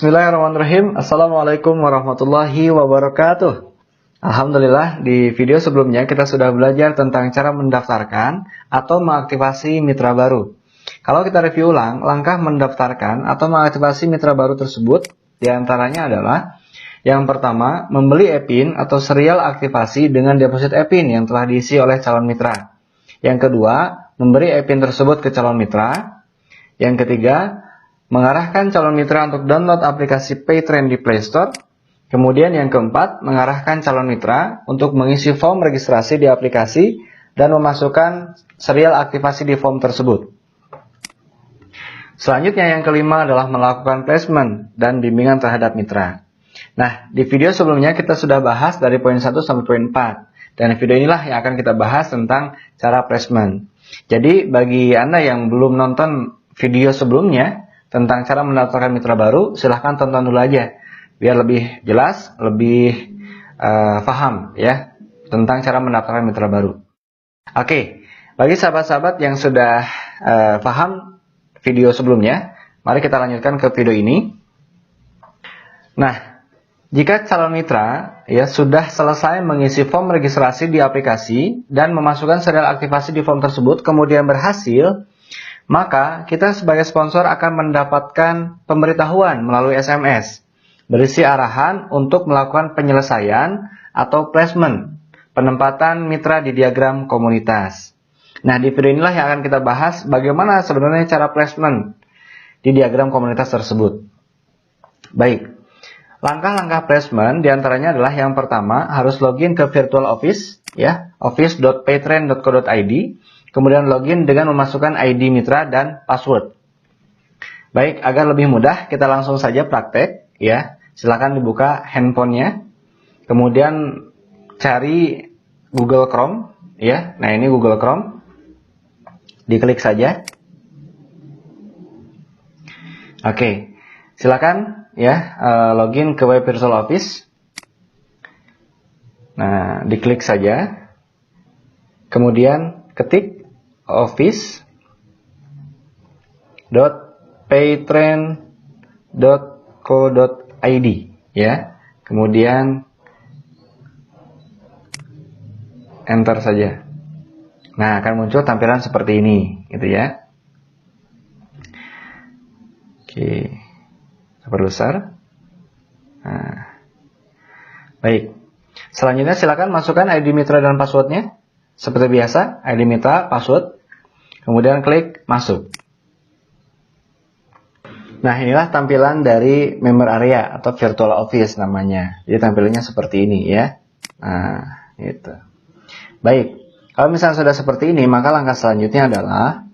Bismillahirrahmanirrahim. Assalamualaikum warahmatullahi wabarakatuh. Alhamdulillah, di video sebelumnya kita sudah belajar tentang cara mendaftarkan atau mengaktifasi mitra baru. Kalau kita review ulang, langkah mendaftarkan atau mengaktifasi mitra baru tersebut diantaranya adalah: yang pertama, membeli e-pin atau serial aktivasi dengan deposit e-pin yang telah diisi oleh calon mitra. Yang kedua, memberi e-pin tersebut ke calon mitra. Yang ketiga, mengarahkan calon mitra untuk download aplikasi Paytrend di Play Store. Kemudian yang keempat, mengarahkan calon mitra untuk mengisi form registrasi di aplikasi dan memasukkan serial aktivasi di form tersebut. Selanjutnya yang kelima adalah melakukan placement dan bimbingan terhadap mitra. Nah, di video sebelumnya kita sudah bahas dari poin 1 sampai poin 4. Dan video inilah yang akan kita bahas tentang cara placement. Jadi bagi Anda yang belum nonton video sebelumnya tentang cara mendaftarkan mitra baru, silahkan tonton dulu aja biar lebih jelas, lebih paham ya tentang cara mendaftarkan mitra baru. Oke, bagi sahabat-sahabat yang sudah paham video sebelumnya, mari kita lanjutkan ke video ini. Nah, jika calon mitra ya sudah selesai mengisi form registrasi di aplikasi dan memasukkan serial aktivasi di form tersebut, kemudian berhasil, maka kita sebagai sponsor akan mendapatkan pemberitahuan melalui SMS berisi arahan untuk melakukan penyelesaian atau placement, penempatan mitra di diagram komunitas. Nah, di video inilah yang akan kita bahas bagaimana sebenarnya cara placement di diagram komunitas tersebut. Baik, langkah-langkah placement diantaranya adalah: yang pertama, harus login ke Virtual Office, ya, office.paytrend.co.id. Kemudian login dengan memasukkan ID mitra dan password. Baik, agar lebih mudah, kita langsung saja praktek, ya. Silakan dibuka handphonenya. Kemudian cari Google Chrome, ya. Nah, ini Google Chrome. Diklik saja. Oke, silakan ya login ke web Virtual Office. Nah, diklik saja. Kemudian ketik office.paytrend.co.id ya. Kemudian enter saja. Nah, akan muncul tampilan seperti ini, gitu ya. Oke. Perbesar. Nah. Baik. Selanjutnya silakan masukkan ID mitra dan passwordnya. Seperti biasa, ID mitra, password. Kemudian klik masuk. Nah, inilah tampilan dari member area atau Virtual Office namanya. Jadi tampilannya seperti ini ya. Nah, gitu. Baik. Kalau misalnya sudah seperti ini, maka langkah selanjutnya adalah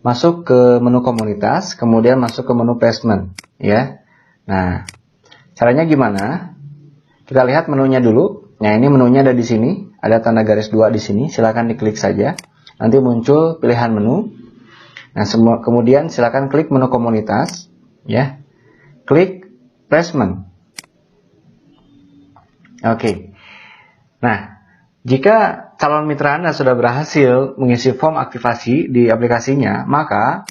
masuk ke menu komunitas, kemudian masuk ke menu placement, ya. Nah, caranya gimana? Kita lihat menunya dulu. Nah, ini menunya ada di sini, ada tanda garis 2 di sini. Silakan diklik saja. Nanti muncul pilihan menu. Nah, kemudian silakan klik menu komunitas, ya. Klik placement. Oke. Nah, jika calon mitra Anda sudah berhasil mengisi form aktivasi di aplikasinya, maka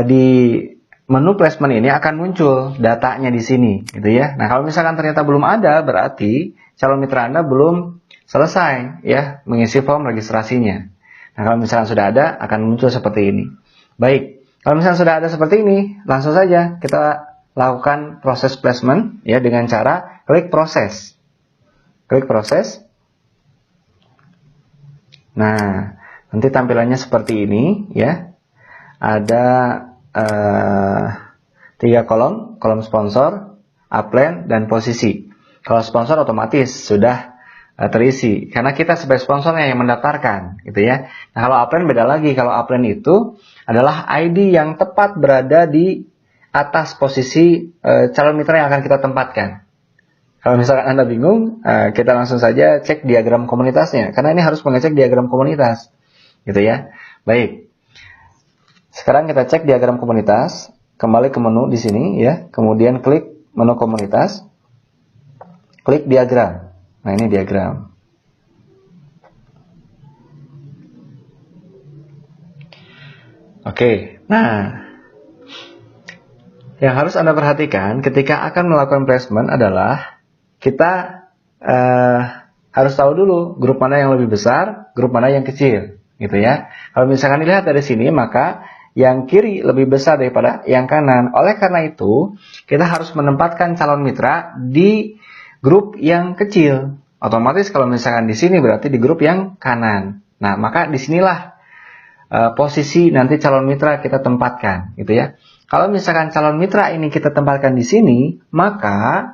di menu placement ini akan muncul datanya di sini, gitu ya. Nah, kalau misalkan ternyata belum ada, berarti calon mitra Anda belum selesai ya mengisi form registrasinya. Nah, kalau misalkan sudah ada, akan muncul seperti ini. Baik, kalau misalkan sudah ada seperti ini, langsung saja kita lakukan proses placement ya dengan cara klik proses. Klik proses. Nah, nanti tampilannya seperti ini ya. Ada 3 kolom, kolom sponsor, upline, dan posisi. Kalau sponsor otomatis sudah terisi, karena kita sebagai sponsornya yang mendaftarkan, gitu ya. Nah, kalau upline beda lagi. Kalau upline itu adalah ID yang tepat berada di atas posisi calon mitra yang akan kita tempatkan. Kalau misalkan Anda bingung, kita langsung saja cek diagram komunitasnya, karena ini harus mengecek diagram komunitas, gitu ya. Baik. Sekarang kita cek diagram komunitas, kembali ke menu di sini ya, kemudian klik menu komunitas, klik diagram. Nah, ini diagram. Oke, nah Yang harus Anda perhatikan ketika akan melakukan placement adalah kita harus tahu dulu grup mana yang lebih besar, grup mana yang kecil, gitu ya. Kalau misalkan dilihat dari sini, maka yang kiri lebih besar daripada yang kanan. Oleh karena itu, kita harus menempatkan calon mitra di grup yang kecil. Otomatis kalau misalkan di sini berarti di grup yang kanan. Nah, maka disinilah posisi nanti calon mitra kita tempatkan, gitu ya. Kalau misalkan calon mitra ini kita tempatkan di sini, maka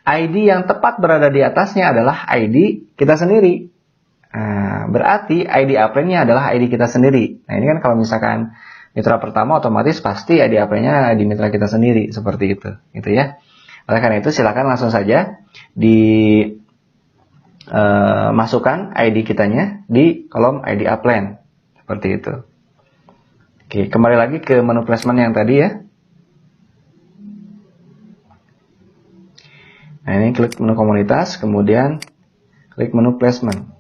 ID yang tepat berada di atasnya adalah ID kita sendiri. Nah, berarti ID append-nya adalah ID kita sendiri. Nah, ini kan kalau misalkan mitra pertama otomatis pasti ID append-nya ID mitra kita sendiri, seperti itu, gitu ya. Oleh karena itu silakan langsung saja masukkan ID kitanya di kolom ID append, seperti itu. Oke, kembali lagi ke menu placement yang tadi ya. Nah, ini klik menu komunitas, kemudian klik menu placement.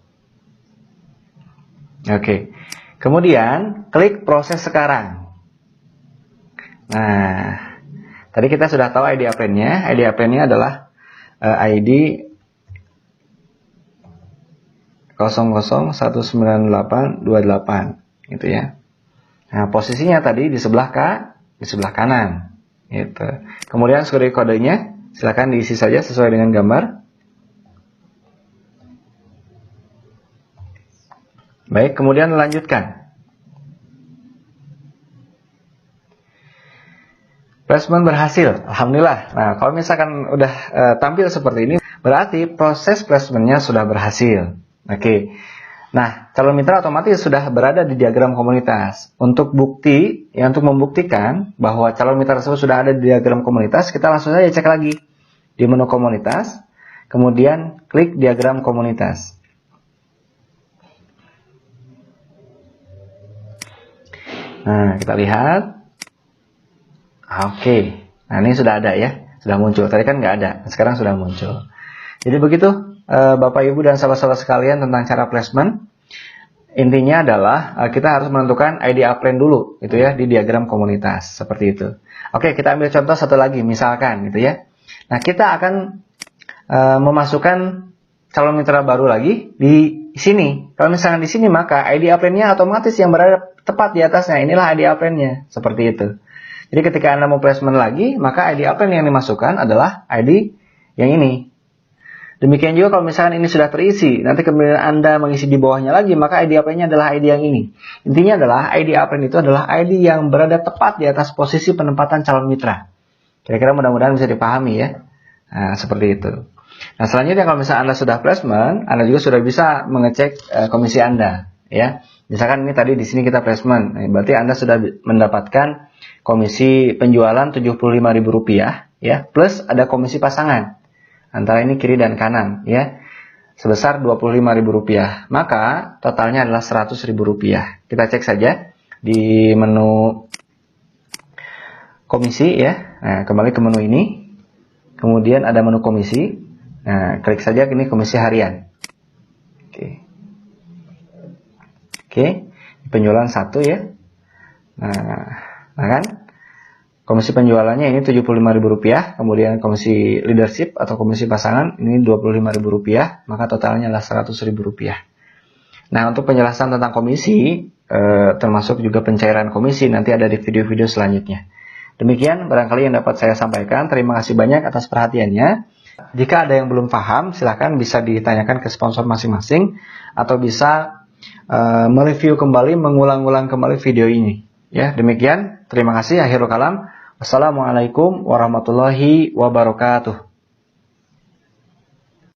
Oke, kemudian klik proses sekarang. Nah, tadi kita sudah tahu ID append-nya. ID append-nya adalah ID 00198828, gitu ya. Nah, posisinya tadi di sebelah kanan, gitu. Kemudian security kodenya silakan diisi saja sesuai dengan gambar. Baik, kemudian lanjutkan. Placement berhasil, alhamdulillah. Nah, kalau misalkan udah tampil seperti ini, berarti proses placementnya sudah berhasil. Oke. Nah, calon mitra otomatis sudah berada di diagram komunitas. Untuk membuktikan bahwa calon mitra tersebut sudah ada di diagram komunitas, kita langsung saja cek lagi di menu komunitas, kemudian klik diagram komunitas. Nah, kita lihat. Oke. Nah, ini sudah ada ya, sudah muncul. Tadi kan nggak ada, sekarang sudah muncul. Jadi begitu Bapak Ibu dan sahabat-sahabat sekalian tentang cara placement. Intinya adalah kita harus menentukan ID append dulu, gitu ya, di diagram komunitas seperti itu. Oke, kita ambil contoh satu lagi, misalkan, gitu ya. Nah, kita akan memasukkan calon mitra baru lagi di sini. Kalau misalkan di sini, maka ID append-nya otomatis yang berada tepat di atasnya. Inilah ID append-nya, seperti itu. Jadi ketika Anda mau placement lagi, maka ID append yang dimasukkan adalah ID yang ini. Demikian juga kalau misalkan ini sudah terisi, nanti kemudian Anda mengisi di bawahnya lagi, maka ID append-nya adalah ID yang ini. Intinya adalah ID append itu adalah ID yang berada tepat di atas posisi penempatan calon mitra. Kira-kira mudah-mudahan bisa dipahami ya. Nah, seperti itu. Nah, selanjutnya kalau misalkan Anda sudah placement, Anda juga sudah bisa mengecek komisi Anda, ya. Misalkan ini tadi di sini kita placement, nah, berarti Anda sudah mendapatkan komisi penjualan Rp75.000, ya, plus ada komisi pasangan. Antara ini kiri dan kanan, ya, sebesar Rp25.000. Maka totalnya adalah Rp100.000. Kita cek saja di menu komisi, ya. Nah, kembali ke menu ini. Kemudian ada menu komisi. Nah, klik saja ini komisi harian. Oke. Penjualan 1 ya. Nah kan? Komisi penjualannya ini Rp75.000, kemudian komisi leadership atau komisi pasangan ini Rp25.000, maka totalnya adalah Rp100.000. Nah, untuk penjelasan tentang komisi, termasuk juga pencairan komisi, nanti ada di video-video selanjutnya. Demikian barangkali yang dapat saya sampaikan. Terima kasih banyak atas perhatiannya. Jika ada yang belum paham, silahkan bisa ditanyakan ke sponsor masing-masing, atau bisa mereview kembali, mengulang-ulang kembali video ini. Ya, demikian. Terima kasih. Akhirul kalam. Wassalamualaikum warahmatullahi wabarakatuh.